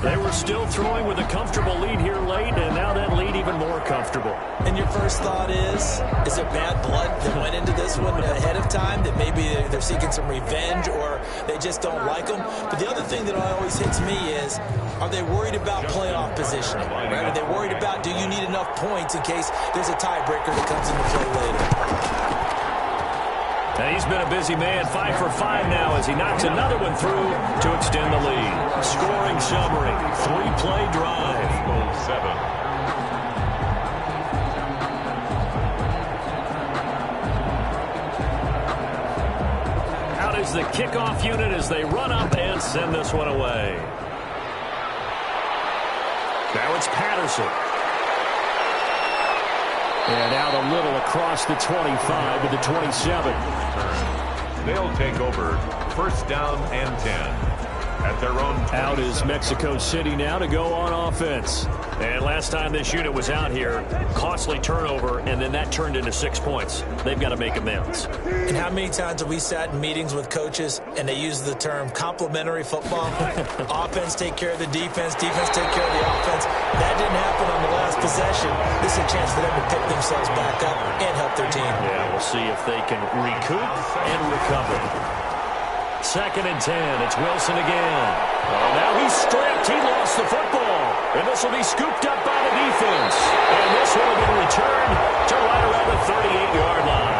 They were still throwing with a comfortable lead here late, and now that lead even more comfortable. And your first thought is it bad blood that went into this one ahead of time, that maybe they're seeking some revenge or they just don't like them? But the other thing that always hits me is, are they worried about playoff positioning? Right? Are they worried about, do you need enough points in case there's a tiebreaker that comes into play later? And he's been a busy man, 5 for 5 now as he knocks another one through to extend the lead. Scoring summary, 3-play drive. 7. Out is the kickoff unit as they run up and send this one away. Now it's Patterson. And out a little across the 25 to the 27. They'll take over 1st down and 10. At their own. Out is Mexico City now to go on offense. And last time this unit was out here, costly turnover, and then that turned into 6 points. They've got to make amends. And how many times have we sat in meetings with coaches and they use the term complementary football? Offense take care of the defense, defense take care of the offense. That didn't happen on the last possession. This is a chance for them to pick themselves back up and help their team. Yeah, we'll see if they can recoup and recover. 2nd and 10. It's Wilson again. Oh, now he's stripped. He lost the football. And this will be scooped up by the defense. And this will have been returned to right around the 38-yard line.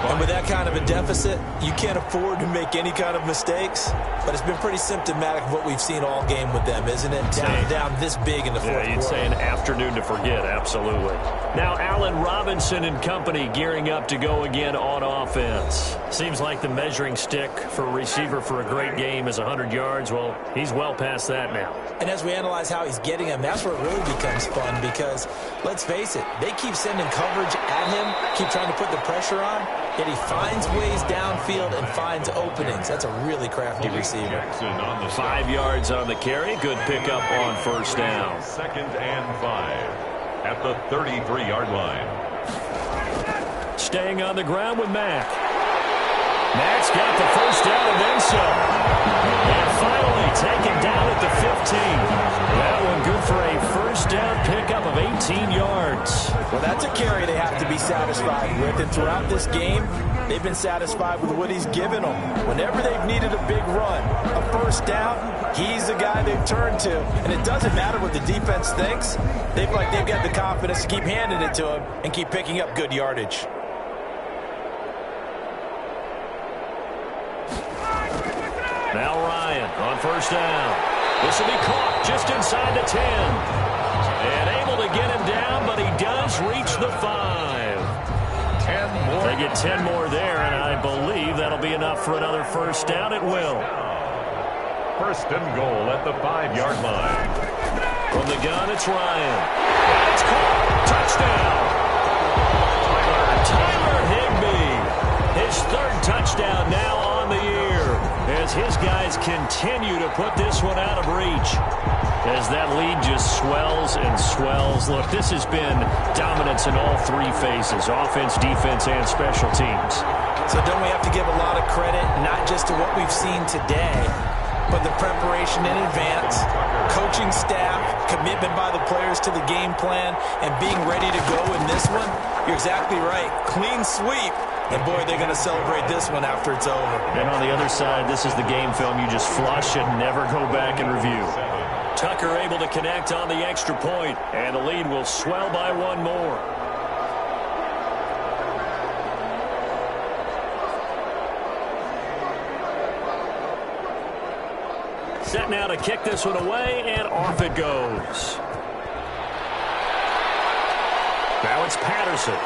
And with that kind of a deficit, you can't afford to make any kind of mistakes. But it's been pretty symptomatic of what we've seen all game with them, isn't it? Down this big in the fourth quarter. You'd say an afternoon to forget, absolutely. Now Allen Robinson and company gearing up to go again on offense. Seems like the measuring stick for a receiver for a great game is 100 yards. Well, he's well past that now. And as we analyze how he's getting them, that's where it really becomes fun because, let's face it, they keep sending coverage at him, keep trying to put the pressure on, yet he finds ways downfield and finds openings. That's a really crafty receiver. 5 yards on the carry. Good pickup on 1st down. 2nd and 5 at the 33-yard line. Staying on the ground with Mack. Mack's got the 1st down and then some. And finally taken down at the 15. That one good for a 1st down pickup of 18 yards. Well, that's a carry they have to be satisfied with. And throughout this game, they've been satisfied with what he's given them. Whenever they've needed a big run, a 1st down, he's the guy they've turned to. And it doesn't matter what the defense thinks. They've got the confidence to keep handing it to him and keep picking up good yardage. Now Ryan on 1st down. This will be caught just inside the 10. And able to get him down, but he does reach the 5. 10 more. They get 10 more there, and I believe that'll be enough for another 1st down. It will. 1st and goal at the 5-yard line. From the gun, it's Ryan. And it's caught. Touchdown. Tyler Higbee. His 3rd touchdown now on the year, as his guys continue to put this one out of reach. As that lead just swells and swells. Look, this has been dominance in all 3 phases, offense, defense, and special teams. So don't we have to give a lot of credit, not just to what we've seen today, but the preparation in advance, coaching staff, commitment by the players to the game plan, and being ready to go in this one? You're exactly right. Clean sweep. And, boy, they're going to celebrate this one after it's over. And on the other side, this is the game film you just flush and never go back and review. Tucker able to connect on the extra point, and the lead will swell by 1 more. Set now to kick this one away, and off it goes. Now it's Patterson.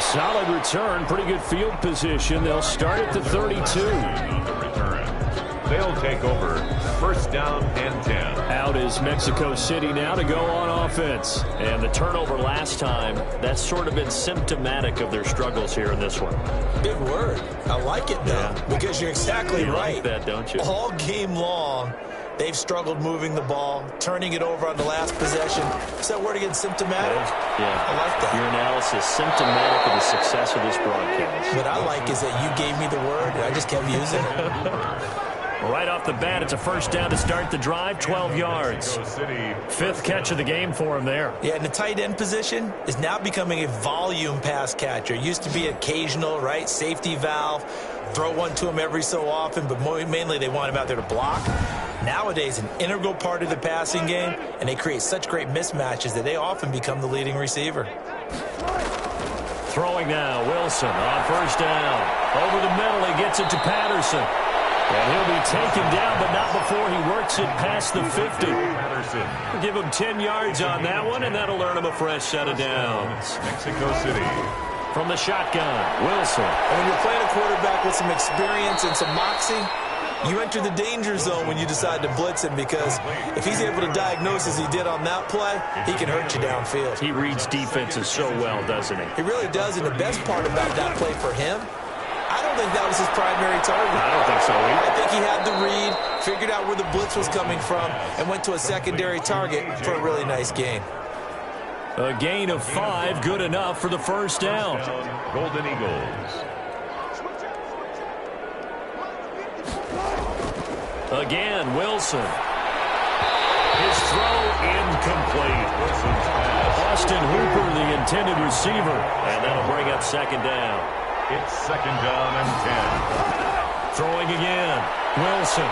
Solid return, pretty good field position. They'll start at the 32. They'll take over first down and 10. Out is Mexico City now to go on offense. And the turnover last time, that's sort of been symptomatic of their struggles here in this one. Big word. I like it, though, because you're exactly right. Like that, don't you? All game long, they've struggled moving the ball, turning it over on the last possession. Is that word again, symptomatic? Yeah. I like that. Your analysis, symptomatic of the success of this broadcast. What I like is that you gave me the word, and I just kept using it. Right off the bat, it's a first down to start the drive, 12 yards. Fifth catch of the game for him there. Yeah, and the tight end position is now becoming a volume pass catcher. Used to be occasional, right, safety valve, throw one to him every so often, but mainly they want him out there to block. Nowadays, an integral part of the passing game, and they create such great mismatches that they often become the leading receiver. Throwing now, Wilson on first down. Over the middle, he gets it to Patterson. And he'll be taken down, but not before he works it past the 50. Give him 10 yards on that one, and that'll earn him a fresh set of downs. Mexico City. From the shotgun, Wilson. And when you're playing a quarterback with some experience and some moxie, you enter the danger zone when you decide to blitz him, because if he's able to diagnose as he did on that play, he can hurt you downfield. He reads defenses so well, doesn't he? He really does, and the best part about that play for him, I don't think that was his primary target. I don't think so either. I think he had the read, figured out where the blitz was coming from, and went to a secondary target for a really nice gain. A gain of 5, good enough for the first down. Golden Eagles. Again, Wilson. His throw incomplete. Austin Hooper, the intended receiver. And that'll bring up second down. It's second down and 10. Throwing again. Wilson.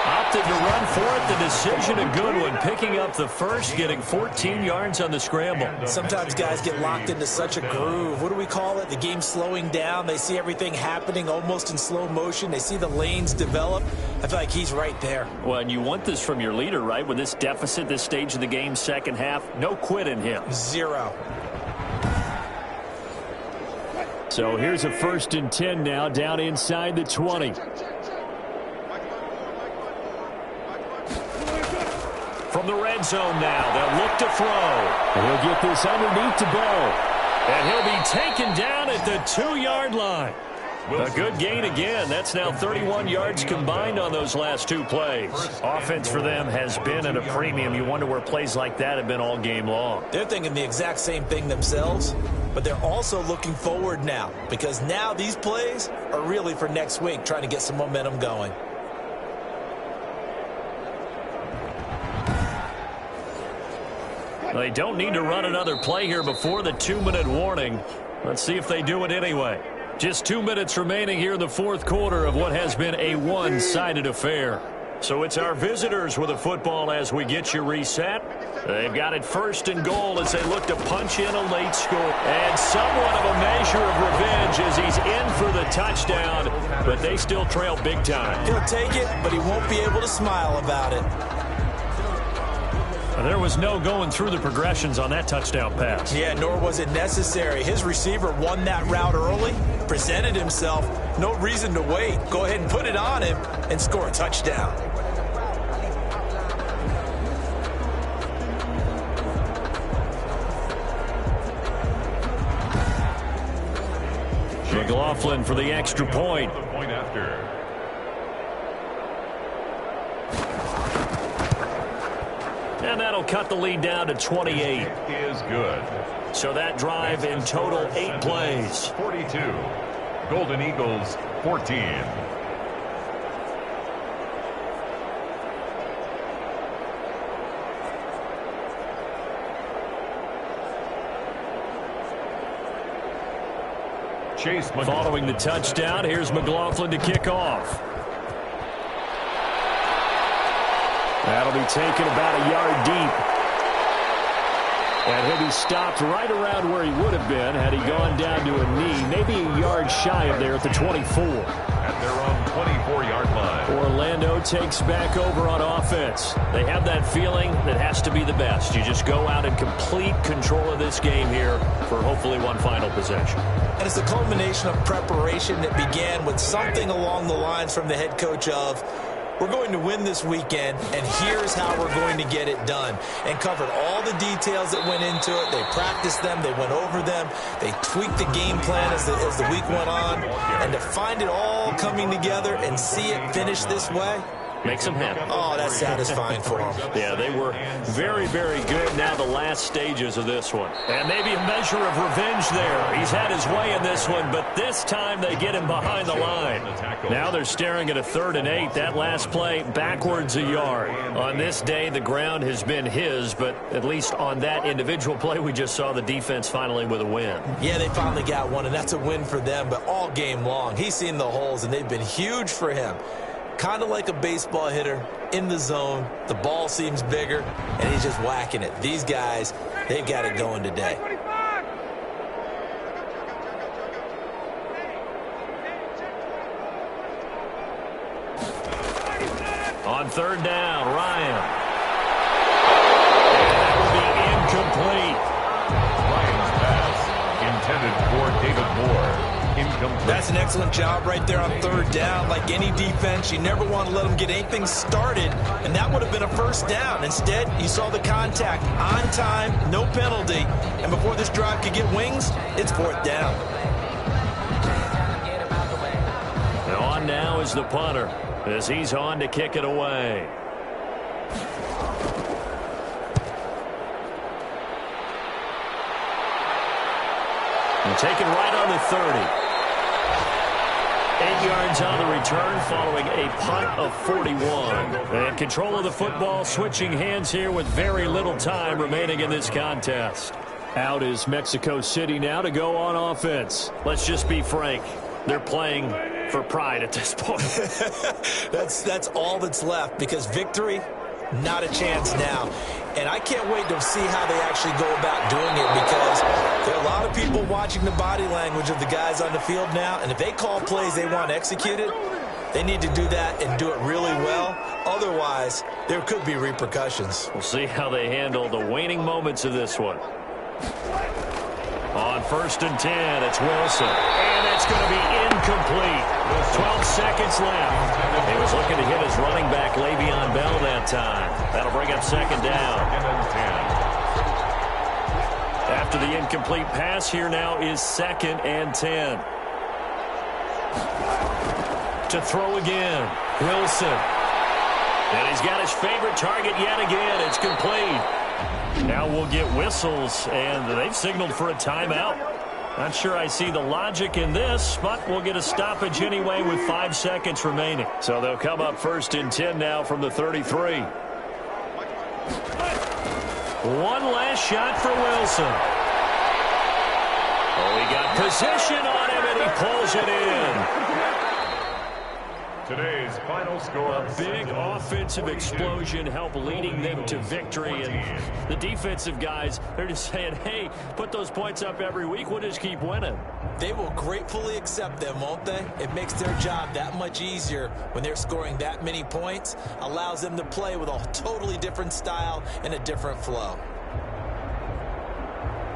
Opted to run for it. The decision a good one. Picking up the first, getting 14 yards on the scramble. Sometimes guys get locked into such a groove. What do we call it? The game slowing down. They see everything happening almost in slow motion. They see the lanes develop. I feel like he's right there. Well, and you want this from your leader, right? With this deficit, this stage of the game, second half, no quit in him. 0. So here's a 1st and 10 now, down inside the 20. From the red zone now, they'll look to throw. And he'll get this underneath to Bell. And he'll be taken down at the 2-yard line. A good gain again. That's now 31 yards combined on those last 2 plays. Offense for them has been at a premium. You wonder where plays like that have been all game long. They're thinking the exact same thing themselves, but they're also looking forward now, because now these plays are really for next week, trying to get some momentum going. They don't need to run another play here before the 2-minute warning. Let's see if they do it anyway. Just 2 minutes remaining here in the 4th quarter of what has been a one-sided affair. So it's our visitors with a football as we get you reset. They've got it 1st and goal as they look to punch in a late score. And somewhat of a measure of revenge as he's in for the touchdown, but they still trail big time. He'll take it, but he won't be able to smile about it. There was no going through the progressions on that touchdown pass. Yeah, nor was it necessary. His receiver won that route early, presented himself. No reason to wait. Go ahead and put it on him and score a touchdown. McLaughlin for the extra point. Point after. And that'll cut the lead down to 28. Is good. So that drive in total 8 plays. 42. Golden Eagles 14. Chase following the touchdown. Here's McLaughlin to kick off. That'll be taken about a yard deep. And he'll be stopped right around where he would have been had he gone down to a knee, maybe a yard shy of there at the 24. At their own 24-yard line. Orlando Orlando takes back over on offense. They have that feeling that has to be the best. You just go out and complete control of this game here for hopefully one final possession. And it's a culmination of preparation that began with something along the lines from the head coach of, we're going to win this weekend, and here's how we're going to get it done. And covered all the details that went into it. They practiced them. They went over them. They tweaked the game plan as the week went on. And to find it all coming together and see it finish this way, makes them happy. Oh, that's satisfying for them. Yeah, they were very, very good. Now the last stages of this one. And maybe a measure of revenge there. He's had his way in this one, but this time they get him behind the line. Now they're staring at a 3rd and 8. That last play, backwards a yard. On this day, the ground has been his, but at least on that individual play, we just saw the defense finally with a win. Yeah, they finally got one, and that's a win for them, but all game long, he's seen the holes, and they've been huge for him. Kind of like a baseball hitter in the zone. The ball seems bigger, and he's just whacking it. These guys, they've got it going today. On 3rd down, Ryan. And that will be incomplete. Ryan's pass intended for David Moore. Incomplete. That's an excellent job right there on 3rd down. Like any defense, you never want to let them get anything started, and that would have been a 1st down. Instead, you saw the contact on time, no penalty, and before this drive could get wings, it's 4th down. And on now is the punter as he's on to kick it away. And taken right on the 30. 8 yards on the return following a punt of 41. And control of the football switching hands here with very little time remaining in this contest. Out is Mexico City now to go on offense. Let's just be frank. They're playing for pride at this point. That's all that's left, because victory, not a chance now. And I can't wait to see how they actually go about doing it, because there are a lot of people watching the body language of the guys on the field now, and if they call plays they want executed, they need to do that and do it really well. Otherwise, there could be repercussions. We'll see how they handle the waning moments of this one. On 1st and 10, it's Wilson. And it's going to be incomplete. 12 seconds left. He was looking to hit his running back, Le'Veon Bell, that time. That'll bring up 2nd down. After the incomplete pass, here now is 2nd and 10. To throw again, Wilson. And he's got his favorite target yet again. It's complete. Now we'll get whistles, and they've signaled for a timeout. Not sure I see the logic in this, but we'll get a stoppage anyway with 5 seconds remaining. So they'll come up 1st and 10 now from the 33. One last shot for Wilson. Oh, he got position on him, and he pulls it in. Today's final score. A big offensive explosion helped leading them to victory. And the defensive guys, they're just saying, hey, put those points up every week. We'll just keep winning. They will gratefully accept them, won't they? It makes their job that much easier when they're scoring that many points. Allows them to play with a totally different style and a different flow.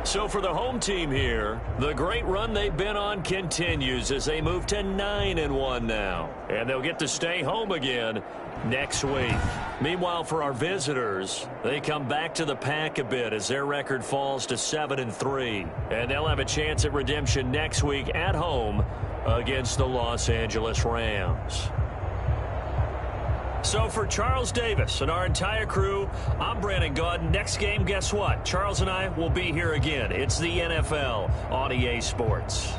So for the home team here, the great run they've been on continues as they move to 9-1 now. And they'll get to stay home again next week. Meanwhile, for our visitors, they come back to the pack a bit as their record falls to 7-3. And they'll have a chance at redemption next week at home against the Los Angeles Rams. So for Charles Davis and our entire crew, I'm Brandon Gaudin. Next game, guess what? Charles and I will be here again. It's the NFL on EA Sports.